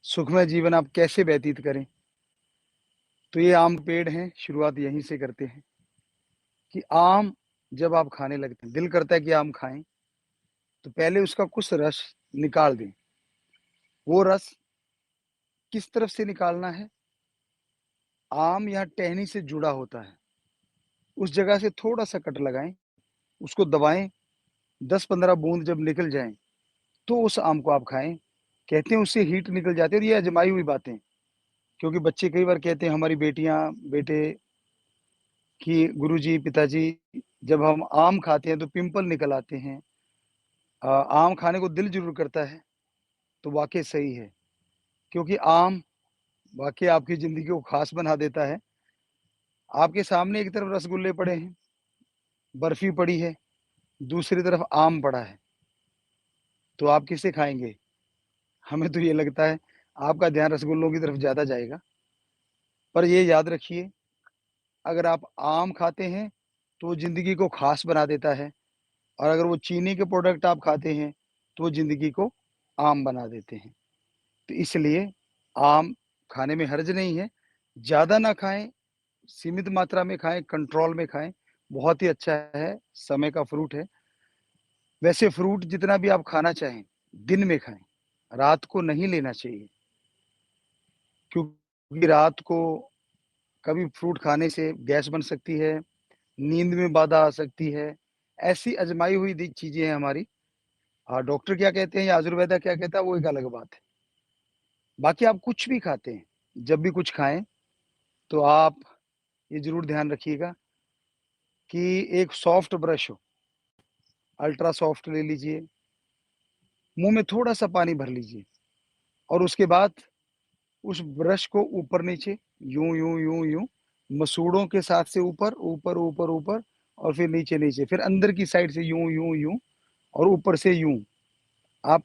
सुखमय जीवन आप कैसे व्यतीत करें। तो ये आम पेड़ हैं, शुरुआत यहीं से करते हैं कि आम जब आप खाने लगते हैं, दिल करता है कि आम खाएँ, तो पहले उसका कुछ रस निकाल दें। वो रस किस तरफ से निकालना है? आम यहाँ टहनी से जुड़ा होता है, उस जगह से थोड़ा-सा कट लगाएँ, उसको दबाएँ, 10-15 बूंद जब निकल जाएँ, तो उस आम को आप खाएँ। कहते हैं उससे हीट निकल जाती है और ये आज़माई हुई बातें हैं, क्योंकि बच्चे कई बार कहते हैं हमारी बेटियाँ, बेटे कि गुरुजी, पिताजी जब हम आम खाते हैं तो पिंपल निकल आते हैं। आम खाने को दिल ज़रूर करता है, तो वाक़ई सही है, क्योंकि आम वाक़ई आपकी ज़िंदगी को ख़ास बना देता है। आपके सामने एक तरफ रसगुल्ले पड़े हैं, बर्फ़ी पड़ी है, दूसरी तरफ आम पड़ा है, तो आप किसे खाएँगे? हमें तो ये लगता है आपका ध्यान रसगुल्लों की तरफ ज़्यादा जाएगा। पर ये याद रखिए, अगर आप आम खाते हैं, तो वो ज़िंदगी को ख़ास बना देता है और अगर वो चीनी के प्रोडक्ट आप खाते हैं, तो वो ज़िंदगी को आम बना देते हैं। तो इसलिए आम खाने में हर्ज नहीं है, ज़्यादा ना खाएँ, सीमित मात्रा में खाएँ, कंट्रोल में खाएँ, बहुत ही अच्छा है, समय का फ्रूट है। वैसे फ्रूट जितना भी आप खाना चाहें, दिन में खाएँ, रात को नहीं लेना चाहिए, क्योंकि रात को कभी फ्रूट खाने से गैस बन सकती है, नींद में बाधा आ सकती है, ऐसी आज़माई हुई दी चीज़ें हैं हमारी। डॉक्टर क्या कहते हैं या आयुर्वेदा क्या कहता है, वो एक अलग बात है। बाकी आप कुछ भी खाते हैं, जब भी कुछ खाएँ, तो आप ये ज़रूर ध्यान रखिएगा कि एक सॉफ्ट ब्रश हो, अल्ट्रा सॉफ्ट ले लीजिए, मुँह में थोड़ा-सा पानी भर लीजिए और उसके बाद उस ब्रश को ऊपर-नीचे यूँ, यूँ, यूँ, यूँ मसूड़ों के साथ से ऊपर, ऊपर, ऊपर, ऊपर और फिर नीचे-नीचे, फिर अंदर की साइड से यूँ, यूँ, यूँ और ऊपर से यूँ आप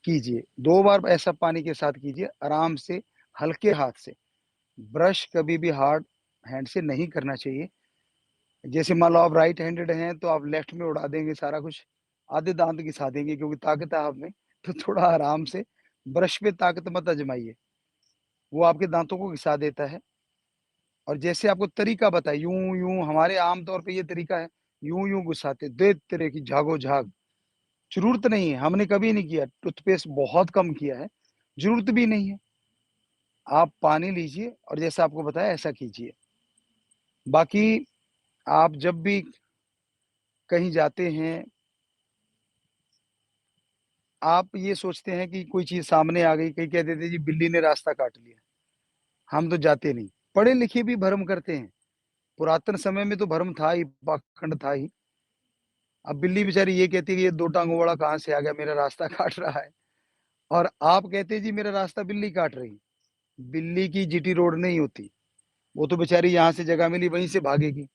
कीजिए। 2 बार ऐसा पानी के साथ कीजिए, आराम से, हल्के हाथ से। ब्रश कभी भी हार्ड हैंड से नहीं करना चाहिए। जैसे मान लो आप राइट हैंडेड हैं, तो आप लेफ्ट में उड़ा देंगे सारा कुछ, आधे दाँत घिसा देंगे क्योंकि ताकत है आप में, तो थोड़ा आराम से ब्रश पे ताकत मत आज़माइए, वो आपके दाँतों को घिसा देता है। और जैसे आपको तरीका बताया यूँ, यूँ हमारे आम तौर पे ये तरीका है, यूँ, यूँ घुसाते, दे तेरे की झागो-झाग। ज़रूरत नहीं है, हमने कभी नहीं किया, टूथपेस्ट बहुत कम किया है, ज़रूरत भी नहीं है। आप पानी लीजिए और जैसा आपको बताया ऐसा कीजिए। बाकी आप जब भी कहीं जाते हैं, आप ये सोचते हैं कि कोई चीज़ सामने आ गई, कहीं कह देते हैं जी बिल्ली ने रास्ता काट लिया, हम तो जाते नहीं। पढ़े-लिखे भी भ्रम करते हैं, पुरातन समय में तो भ्रम था ही, पाखंड था ही। अब बिल्ली बेचारी ये कहती है कि ये 2 टाँगों वाला कहाँ से आ गया, मेरा रास्ता काट रहा है और आप कहते हैं जी मेरा रास्ता बिल्ली काट रही है। बिल्ली की जीटी रोड नहीं होती, वो तो बेचारी यहाँ से जगह मिली वहीं से भागेगी।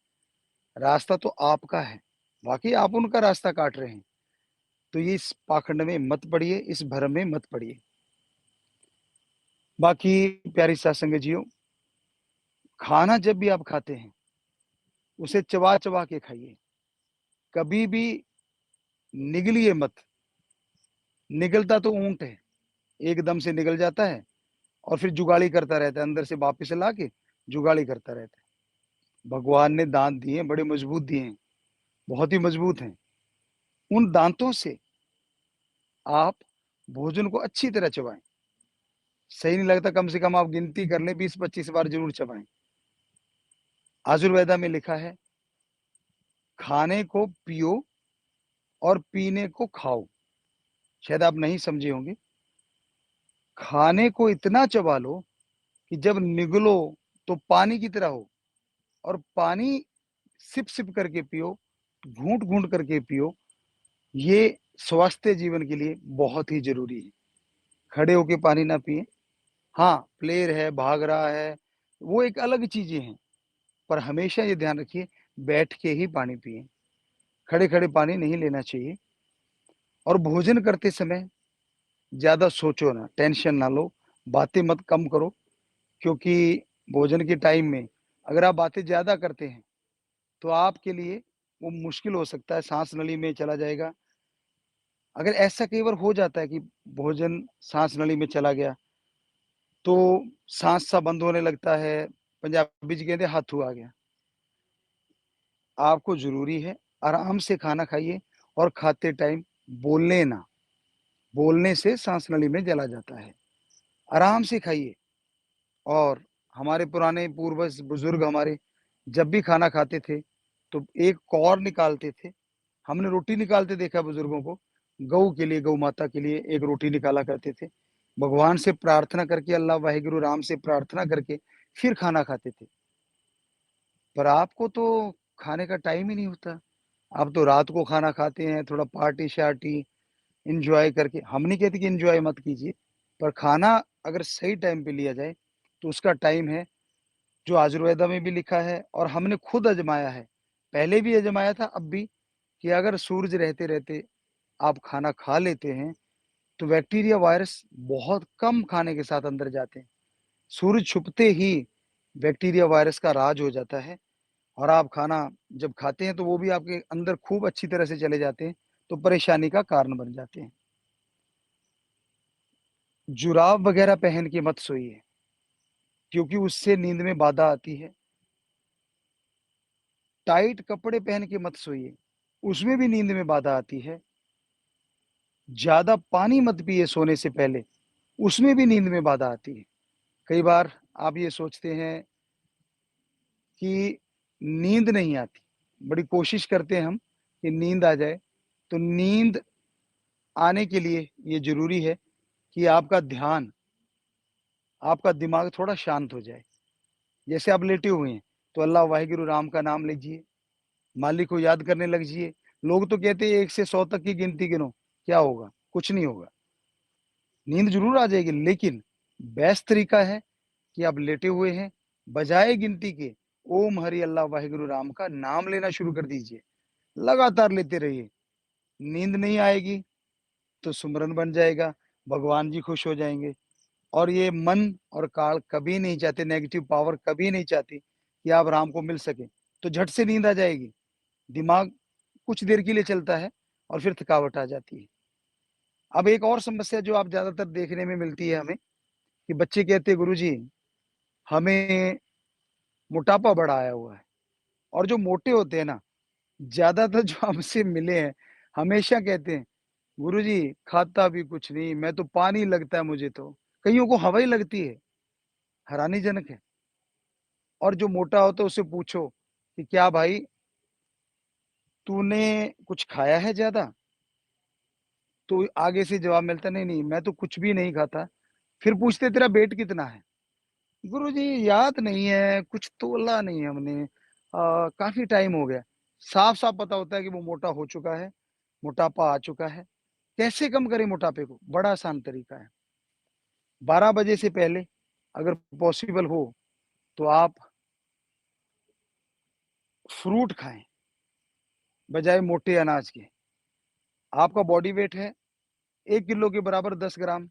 रास्ता तो आपका है, वाक़ई आप उनका रास्ता काट रहे हैं। तो ये इस पाखंड में मत पड़िए, इस भ्रम में मत पड़िए। बाकी प्यारी सात संगत जीओ, खाना जब भी आप खाते हैं, उसे चबा-चबा के खाइए। कभी भी निगलिए मत। निगलता तो ऊँट है, एकदम से निगल जाता है और फिर जुगाली करता रहता है, अंदर से वापस ला के जुगाली करता रहता है। भगवान ने दाँत दिए हैं, बड़े मज़बूत दिए हैं, बहुत ही मज़बूत हैं। उन दाँतों से आप भोजन को अच्छी तरह चबाएँ। सही नहीं लगता कम से कम आप गिनती कर लें 20-25 बार ज़रूर चबाएँ। आयुर्वेदा में लिखा है, खाने को पियो और पीने को खाओ। शायद आप नहीं समझे होंगे। खाने को इतना चबा लो कि जब निगलो तो पानी की तरह हो और पानी सिप-सिप करके पियो, घूँट-घूँट करके पियो। ये स्वास्थ्य जीवन के लिए बहुत ही ज़रूरी है। खड़े होके पानी ना पिएँ। हाँ, प्लेयर है, भाग रहा है, वो एक अलग चीज़ें हैं। पर हमेशा ये ध्यान रखिए, बैठ के ही पानी पिएँ। खड़े-खड़े पानी नहीं लेना चाहिए और भोजन करते समय ज़्यादा सोचो ना, टेंशन ना लो, बातें मत कम करो क्योंकि भोजन के टाइम में अगर आप बातें ज़्यादा करते हैं, तो आपके लिए वो मुश्किल हो सकता है, साँस नली में चला जाएगा। अगर ऐसा कई बार हो जाता है कि भोजन साँस नली में चला गया, तो साँस सा बंद होने लगता है, पंजाबी च कहते हाथू आ गया। आपको ज़रूरी है आराम से खाना खाइए और खाते टाइम बोलें ना, बोलने से साँस नली में चला जाता है। आराम से खाइए और हमारे पुराने पूर्वज बुज़ुर्ग हमारे जब भी खाना खाते थे, तो एक कौर निकालते थे। हमने रोटी निकालते देखा है बुज़ुर्गों को, गऊ के लिए, गऊ माता के लिए एक रोटी निकाला करते थे। भगवान से प्रार्थना करके, अल्लाह वाहेगुरु राम से प्रार्थना करके फिर खाना खाते थे। पर आपको तो खाने का टाइम ही नहीं होता। आप तो रात को खाना खाते हैं, थोड़ा पार्टी-शार्टी एन्जॉय करके। हम नहीं कहते कि एन्जॉय मत कीजिए, पर खाना अगर सही टाइम पे लिया जाए, तो उसका टाइम है, जो आयुर्वेदा में भी लिखा है और हमने खुद आज़माया है। पहले भी आज़माया था, अब भी, कि अगर सूरज रहते-रहते आप खाना खा लेते हैं, तो बैक्टीरिया, वायरस बहुत कम खाने के साथ अंदर जाते हैं। सूरज छुपते ही बैक्टीरिया, वायरस का राज हो जाता है और आप खाना जब खाते हैं, तो वो भी आपके अंदर खूब अच्छी तरह से चले जाते हैं, तो परेशानी का कारण बन जाते हैं। जुराब वगैरह पहन के मत सोइए, क्योंकि उससे नींद में बाधा आती है। टाइट कपड़े पहन के मत सोइए, उसमें भी नींद में बाधा आती है। ज़्यादा पानी मत पिए सोने से पहले, उसमें भी नींद में बाधा आती है। कई बार आप ये सोचते हैं कि नींद नहीं आती, बड़ी कोशिश करते हैं हम कि नींद आ जाए, तो नींद आने के लिए ये ज़रूरी है कि आपका ध्यान, आपका दिमाग थोड़ा शांत हो जाए। जैसे आप लेटे हुए हैं, तो अल्लाह वाहेगुरु राम का नाम लीजिए, मालिक को याद करने लग जाइए। लोग तो कहते हैं 1 से 100 तक की गिनती गिनो, क्या होगा? कुछ नहीं होगा। नींद ज़रूर आ जाएगी, लेकिन बेस्ट तरीका है कि आप लेटे हुए हैं, बजाए गिनती के ओम हरि अल्लाह वाहेगुरु राम का नाम लेना शुरू कर दीजिए। लगातार लेते रहिए। नींद नहीं आएगी तो सुमिरन बन जाएगा, भगवान जी खुश हो जाएँगे। और ये मन और काल कभी नहीं चाहते, नेगेटिव पावर कभी नहीं चाहती कि आप राम को मिल सकें, तो झट से नींद आ जाएगी। दिमाग कुछ देर के लिए चलता है और फिर थकावट आ जाती है। अब एक और समस्या जो आप ज़्यादातर देखने में मिलती है हमें, कि बच्चे कहते हैं गुरुजी हमें मोटापा बड़ा आया हुआ है। और जो मोटे होते हैं ना, ज़्यादातर जो हमसे मिले हैं, हमेशा कहते हैं, गुरुजी खाता भी कुछ नहीं, मैं तो पानी लगता है मुझे तो। कइयों को हवा ही लगती है, हैरानीजनक है। और जो मोटा होता है उससे पूछो कि क्या भाई तूने कुछ खाया है ज़्यादा? तो आगे से जवाब मिलता नहीं, नहीं मैं तो कुछ भी नहीं खाता। फिर पूछते तेरा वेट कितना है? गुरुजी याद नहीं है, कुछ तोला नहीं है हमने, काफ़ी टाइम हो गया। साफ-साफ पता होता है कि वो मोटा हो चुका है, मोटापा आ चुका है। कैसे कम करें मोटापे को? बड़ा आसान तरीका है। 12 बजे से पहले अगर पॉसिबल हो, तो आप फ्रूट खाएँ, बजाए मोटे अनाज के। आपका बॉडी वेट है 1 किलो के बराबर 10 ग्राम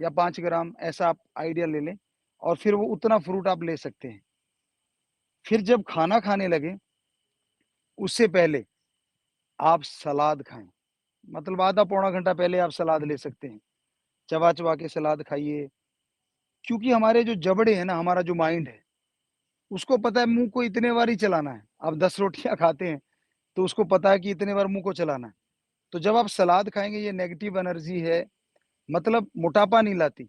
या 5 ग्राम, ऐसा आप आइडिया ले लें और फिर वो उतना फ्रूट आप ले सकते हैं। फिर जब खाना खाने लगें, उससे पहले आप सलाद खाएँ। मतलब आधा पौना घंटा पहले आप सलाद ले सकते हैं। चबा-चबा के सलाद खाइए, क्योंकि हमारे जो जबड़े हैं ना, हमारा जो माइंड है, उसको पता है मुँह को इतने बार ही चलाना है। आप 10 रोटियाँ खाते हैं, तो उसको पता है कि इतने बार मुँह को चलाना है। तो जब आप सलाद खाएँगे, ये नेगेटिव एनर्जी है, मतलब मोटापा नहीं लाती।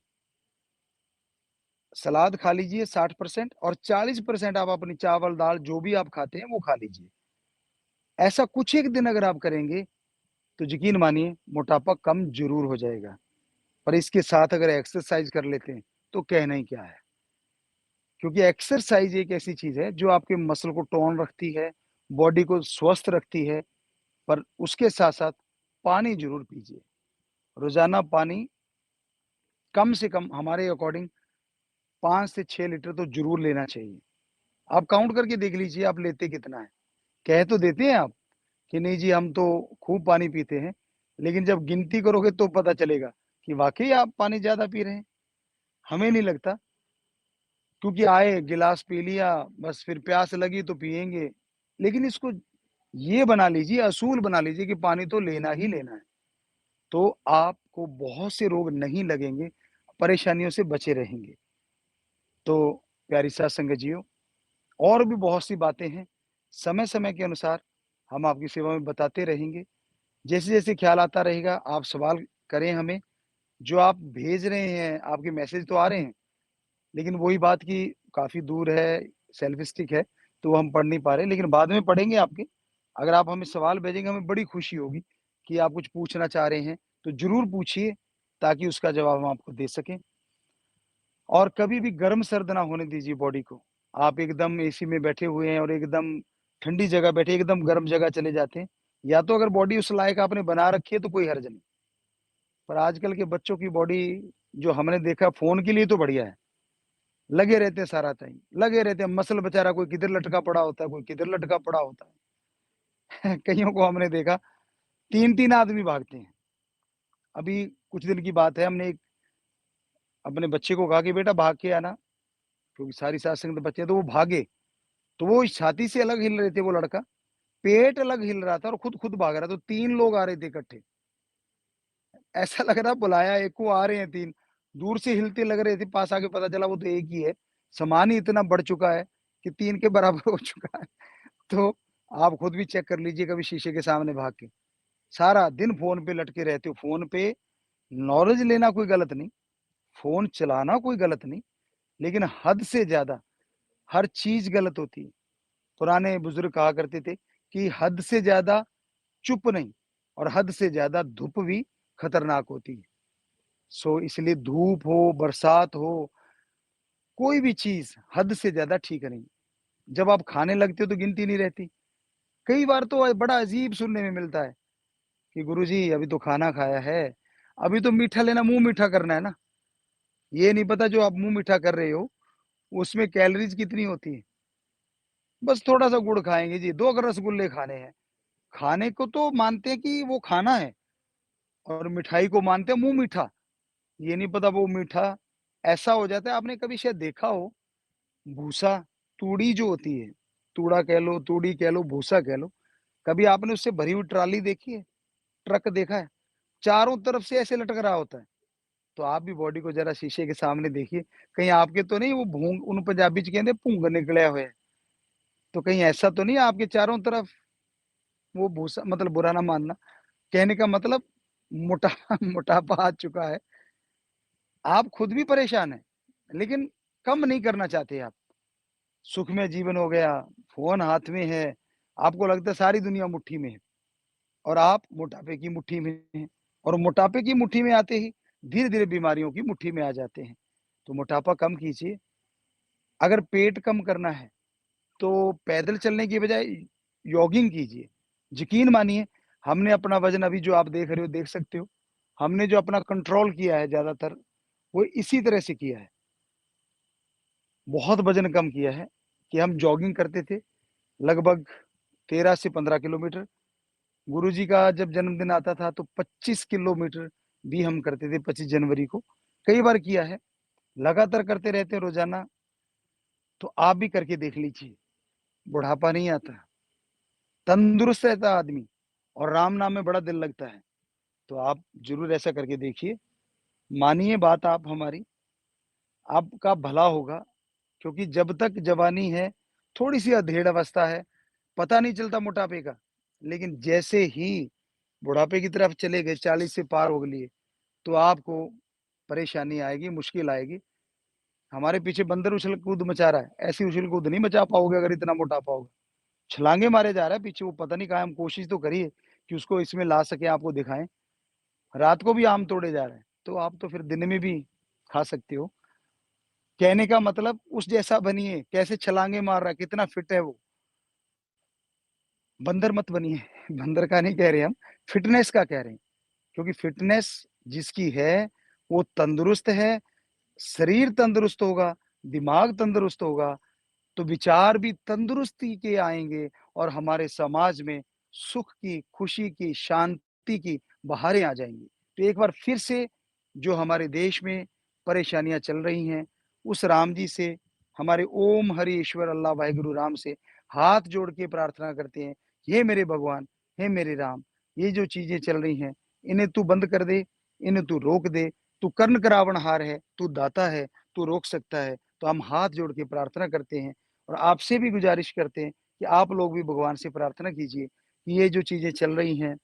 सलाद खा लीजिए 60% और 40% आप अपनी चावल, दाल जो भी आप खाते हैं, वो खा लीजिए। ऐसा कुछ एक दिन अगर आप करेंगे, तो यकीन मानिए मोटापा कम ज़रूर हो जाएगा। पर इसके साथ अगर एक्सरसाइज़ कर लेते हैं, तो कहना ही क्या है। क्योंकि एक्सरसाइज़ एक ऐसी चीज़ है जो आपके मसल को टोन रखती है, बॉडी को स्वस्थ रखती है, पर उसके साथ-साथ पानी ज़रूर पीजिए। रोज़ाना पानी कम से कम हमारे अकॉर्डिंग 5 से 6 लीटर तो ज़रूर लेना चाहिए। आप काउंट करके देख लीजिए आप लेते कितना है। कह तो देते हैं आप कि नहीं जी हम तो खूब पानी पीते हैं, लेकिन जब गिनती करोगे तो पता चलेगा कि वाक़ई आप पानी ज़्यादा पी रहे हैं। हमें नहीं लगता, क्योंकि आए गिलास पी लिया, बस फिर प्यास लगी तो पिएँगे। लेकिन इसको ये बना लीजिए, असूल बना लीजिए कि पानी तो लेना ही लेना है। तो आपको बहुत से रोग नहीं लगेंगे। परेशानियों से बचे रहेंगे। तो प्यारी सात संगत और भी बहुत सी बातें हैं, समय-समय के अनुसार हम आपकी सेवा में बताते रहेंगे। जैसे-जैसे ख्याल आता रहेगा, आप सवाल करें हमें, जो आप भेज रहे हैं, आपके मैसेज तो आ रहे हैं, लेकिन वही बात कि काफ़ी दूर है, सेल्फ़ स्टिक है, तो वो हम पढ़ नहीं पा रहे, लेकिन बाद में पढ़ेंगे आपके। अगर आप हमें सवाल भेजेंगे, हमें बड़ी खुशी होगी कि आप कुछ पूछना चाह रहे हैं, तो ज़रूर पूछिए, ताकि उसका जवाब हम आपको दे सकें। और कभी भी गर्म-सर्द ना होने दीजिए बॉडी को। आप एकदम एसी में बैठे हुए हैं और एकदम ठंडी जगह बैठे, एकदम गर्म जगह चले जाते हैं, या तो अगर बॉडी उस लायक आपने बना रखी है तो कोई हर्ज नहीं। पर आजकल के बच्चों की बॉडी जो हमने देखा फ़ोन के लिए तो बढ़िया है, लगे रहते हैं सारा टाइम, लगे रहते हैं, मसल बेचारा कोई किधर लटका पड़ा होता है, कोई किधर लटका पड़ा होता है। कइयों को हमने देखा 3-3 आदमी भागते हैं। अभी कुछ दिन की बात है, हमने एक अपने बच्चे को कहा कि बेटा भाग के आना, क्योंकि सारी सात संगत बच्चे हैं, तो वो भागे। तो वो छाती से अलग हिल रहे थे वो लड़का, पेट अलग हिल रहा था और खुद भाग रहा था, तो 3 लोग आ रहे थे इकट्ठे। ऐसा लग रहा बुलाया एक को, आ रहे हैं 3, दूर से हिलते लग रहे थे, पास आके पता चला वो तो एक ही है। सामान ही इतना बढ़ चुका है कि 3 के बराबर हो चुका है। तो आप खुद भी चेक कर लीजिए कभी शीशे के सामने भाग के। सारा दिन फ़ोन पे लटके रहते हो, फ़ोन पे नॉलेज लेना कोई गलत नहीं, फ़ोन चलाना कोई गलत नहीं, लेकिन हद से ज़्यादा हर चीज़ गलत होती है। पुराने बुजुर्ग कहा करते थे कि हद से ज़्यादा चुप नहीं और हद से ज़्यादा धूप भी खतरनाक होती है। सो इसलिए धूप हो, बरसात हो, कोई भी चीज़ हद से ज़्यादा ठीक नहीं। जब आप खाने लगते हो तो गिनती नहीं रहती। कई बार तो बड़ा अजीब सुनने में मिलता है कि गुरुजी अभी तो खाना खाया है, अभी तो मीठा लेना, मुँह मीठा करना है ना। ये नहीं पता जो आप मुँह मीठा कर रहे हो, उसमें कैलोरीज़ कितनी होती है। बस थोड़ा-सा गुड़ खाएँगे जी, 2 अगर रसगुल्ले खाने हैं। खाने को तो मानते हैं कि वो खाना है और मिठाई को मानते हैं मुँह मीठा। ये नहीं पता वो मीठा ऐसा हो जाता है, आपने कभी शायद देखा हो, भूसा, तूड़ी जो होती है, तूड़ा कह लो, तूड़ी कह लो, भूसा कह लो, कभी आपने उससे भरी हुई ट्रॉली देखी है? ट्रक देखा है? चारों तरफ से ऐसे लटक रहा होता है। तो आप भी बॉडी को ज़रा शीशे के सामने देखिए, कहीं आपके तो नहीं वो भूंग, उन पंजाबी च कहंदे भुंग निकलिया होया है, तो कहीं ऐसा तो नहीं है आपके चारों तरफ वो भूसा, मतलब बुरा ना मानना, कहने का मतलब मोटा मोटापा आ चुका है। आप खुद भी परेशान हैं, लेकिन कम नहीं करना चाहते आप। सुखमय जीवन हो गया, फ़ोन हाथ में है, आपको लगता है सारी दुनिया मुट्ठी में है और आप मोटापे की मुट्ठी में हैं और मोटापे की मुट्ठी में आते ही धीरे-धीरे बीमारियों की मुट्ठी में आ जाते हैं। तो मोटापा कम कीजिए, अगर पेट कम करना है, तो पैदल चलने की बजाय जॉगिंग कीजिए। यकीन मानिए, हमने अपना वज़न अभी जो आप देख रहे हो, देख सकते हो, हमने जो अपना कंट्रोल किया है ज़्यादातर, वो इसी तरह से किया है। बहुत वज़न कम किया है कि हम जॉगिंग करते थे, लगभग 13 से 15 किलोमीटर। गुरुजी का जब जन्मदिन आता था तो 25 किलोमीटर भी हम करते थे 25 जनवरी को, कई बार किया है। लगातार करते रहते हैं रोज़ाना, तो आप भी करके देख लीजिए, बुढ़ापा नहीं आता, तंदुरुस्त रहता है आदमी और राम नाम में बड़ा दिल लगता है। तो आप ज़रूर ऐसा करके देखिए, मानिए बात आप हमारी, आपका भला होगा, क्योंकि जब तक जवानी है, थोड़ी-सी अधेड़ अवस्था है, पता नहीं चलता मोटापे का, लेकिन जैसे ही बुढ़ापे की तरफ चले गए, 40 से पार हो लिए, तो आपको परेशानी आएगी, मुश्किल आएगी। हमारे पीछे बंदर उछल-कूद मचा रहा है, ऐसी उछल-कूद नहीं मचा पाओगे अगर इतना मोटापा होगा। छलांगे मारे जा रहा है पीछे, वो पता नहीं कहाँ है, हम कोशिश तो करिए कि उसको इसमें ला सकें, आपको दिखाएँ। रात को भी आम तोड़े जा रहे हैं, तो आप तो फिर दिन में भी खा सकते हो। कहने का मतलब उस जैसा बनिए, कैसे छलांगे मार रहा है, कितना फिट है वो। बंदर मत बनिए, बंदर का नहीं कह रहे हम, फिटनेस का कह रहे हैं। क्योंकि फिटनेस जिसकी है, वो तंदुरुस्त है, शरीर तंदुरुस्त होगा, दिमाग तंदुरुस्त होगा, तो विचार भी तंदुरुस्ती के आएँगे और हमारे समाज में सुख की, खुशी की, शांति की बहारें आ जाएँगी। तो एक बार फिर से जो हमारे देश में परेशानियाँ चल रही हैं, उस राम जी से, हमारे ओम हरि ईश्वर अल्लाह वाहेगुरु राम से हाथ जोड़ के प्रार्थना करते हैं, हे मेरे भगवान, हे मेरे राम, ये जो चीज़ें चल रही हैं, इन्हें तू बंद कर दे, इन्हें तू रोक दे, तू कर्ण करावनहार है, तू दाता है, तू रोक सकता है। तो हम हाथ जोड़ के प्रार्थना करते हैं और आपसे भी गुज़ारिश करते हैं कि आप लोग भी भगवान से प्रार्थना कीजिए कि ये जो चीज़ें चल रही हैं,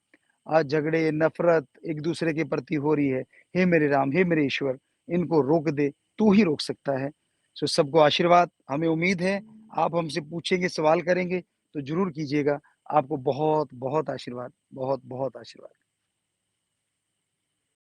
आज झगड़े, नफ़रत एक-दूसरे के प्रति हो रही है, हे मेरे राम, हे मेरे ईश्वर, इनको रोक दे, तू ही रोक सकता है। सो सबको आशीर्वाद, हमें उम्मीद है आप हमसे पूछेंगे, सवाल करेंगे तो ज़रूर कीजिएगा। आपको बहुत-बहुत आशीर्वाद, बहुत-बहुत आशीर्वाद।